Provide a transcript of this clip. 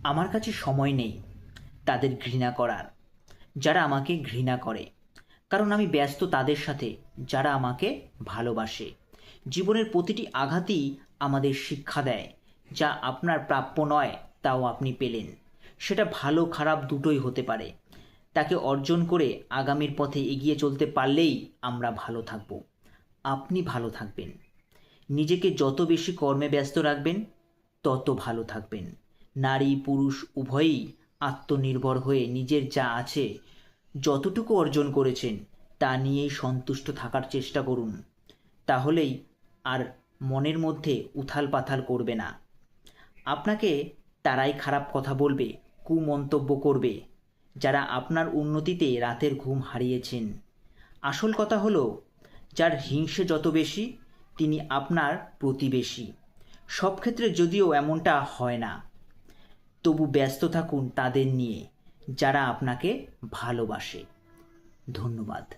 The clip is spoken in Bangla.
আমার কাছে সময় নেই তাদের ঘৃণা করার, যারা আমাকে ঘৃণা করে, কারণ আমি ব্যস্ত তাদের সাথে যারা আমাকে ভালোবাসে। জীবনের প্রতিটি আঘাতই আমাদের শিক্ষা দেয়। যা আপনার প্রাপ্য নয় তাও আপনি পেলেন। সেটা ভালো খারাপ দুটোই হতে পারে। তাকে অর্জন করে আগামীর পথে এগিয়ে চলতে পারলেই আমরা ভালো থাকব। আপনি ভালো থাকবেন। নিজেকে যত বেশি কর্মে ব্যস্ত রাখবেন তত ভালো থাকবেন। নারী পুরুষ উভয়ই আত্মনির্ভর হয়ে নিজের যা আছে, যতটুকু অর্জন করেছেন তা নিয়েই সন্তুষ্ট থাকার চেষ্টা করুন। তাহলেই আর মনের মধ্যে উথাল পাথাল করবে না। আপনাকে তারাই খারাপ কথা বলবে, কুমন্তব্য করবে, যারা আপনার উন্নতিতে রাতের ঘুম হারিয়েছেন। আসল কথা হলো, যার হিংসে যত বেশি তিনি আপনার প্রতিবেশী। সব ক্ষেত্রে যদিও এমনটা হয় না, তবু ব্যস্ত থাকুন তাদের নিয়ে যারা আপনাকে ভালোবাসে। ধন্যবাদ।